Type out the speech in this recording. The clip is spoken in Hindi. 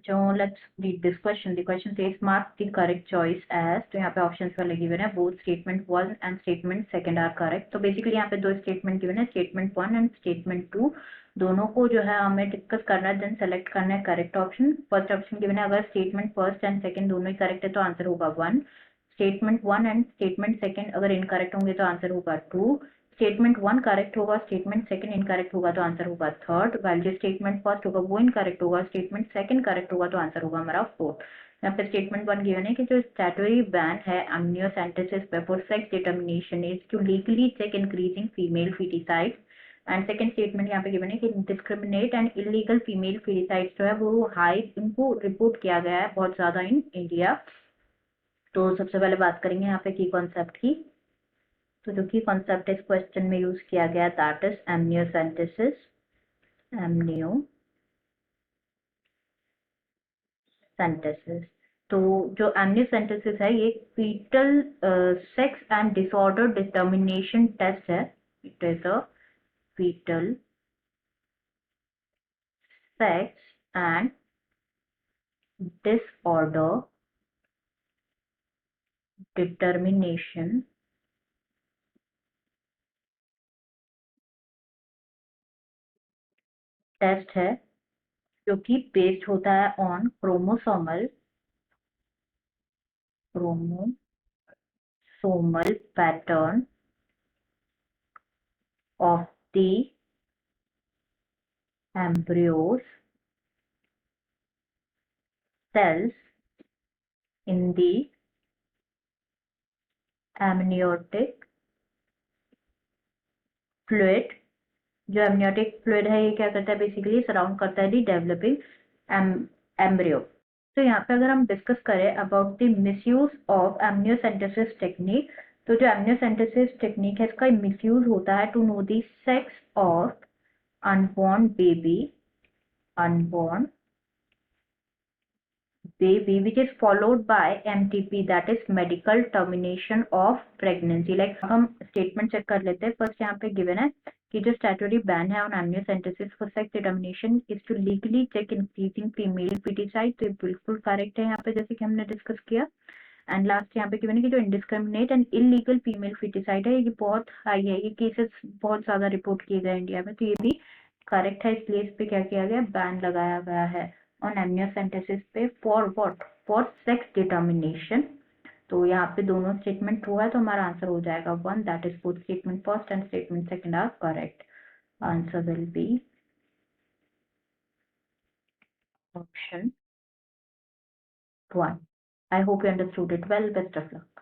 बच्चों, let's read this question. The question says mark the correct choice as, तो यहाँ पे ऑप्शंस वाले गिवन है, both statement 1 and statement 2 are correct. तो बेसिकली यहाँ पे दो स्टेटमेंट गिवन है, statement 1 and statement 2, दोनों को जो है हमें डिस्कस करना है, देन सेलेक्ट करना है correct option. First option given है, अगर स्टेटमेंट फर्स्ट एंड सेकंड दोनों ही करेक्ट है तो आंसर होगा 1. स्टेटमेंट 1 एंड स्टेटमेंट सेकंड अगर इनकरेक्ट होंगे तो आंसर होगा 2. स्टेटमेंट 1 करेक्ट होगा, स्टेटमेंट सेकंड इनकरेक्ट होगा तो आंसर होगा 3rd. वाइल जो स्टेटमेंट फर्स्ट होगा वो इनकरेक्ट होगा, स्टेटमेंट सेकंड करेक्ट होगा तो आंसर होगा हमारा 4th. यहाँ पे स्टेटमेंट 1 गिवन है कि जो स्टैट्यूटरी बैन है amniocentesis before sex determination is to legally check increasing female feticides. And second statement यहाँ पे गिवन है कि discriminate and illegal female feticides जो है वो हाई इनको रिपोर्ट किया गया है बहुत ज्यादा इन इंडिया. तो सबसे पहले बात करेंगे यहाँ पे की कॉन्सेप्ट की. तो जो की कॉन्सेप्ट इस क्वेश्चन में यूज किया गया दैट इज एमनियोसेंटेसिस. एमनियोसेंटेसिस. तो जो एमनियोसेंटेसिस है ये fetal sex and disorder determination test है. It is a fetal sex and disorder determination test है जो कि बेस्ड होता है on chromosomal pattern of the embryos cells in the amniotic fluid. जो amniotic fluid है ये क्या करता है, बेसिकली सराउंड करता है दी डेवलपिंग एम्ब्रियो. तो यहाँ पे अगर हम डिस्कस करें about the misuse of amniocentesis technique, तो जो एमनियोसेंटेसिस टेक्निक है इसका मिसयूज होता है to know the sex of unborn baby which is followed by MTP, that is medical termination of pregnancy. Like हम स्टेटमेंट चेक कर लेते हैं. फर्स्ट यहाँ पे गिवन है कि जो स्टैट्यूटरी बैन है on amniocentesis for sex determination is to legally check increasing female foeticide. तो ये बिल्कुल करेक्ट है यहाँ पे जैसे कि हमने डिस्कस किया. एंड लास्ट यहाँ पे गिवन है कि जो indiscriminate and illegal female foeticide है ये बहुत हाई है, ये केसेस बहुत ज्यादा रिपोर्ट किए गए इंडिया में. तो ये भी करेक्ट है, इसलिए इस पे क्या किया गया, बैन लगाया गया है ऑन amniocentesis पे. For what, for sex determination. तो यहाँ पे दोनों स्टेटमेंट ट्रू है तो हमारा आंसर हो जाएगा 1. That is both statement first and statement second are correct. Answer will be option 1. I hope you understood it well. Best of luck.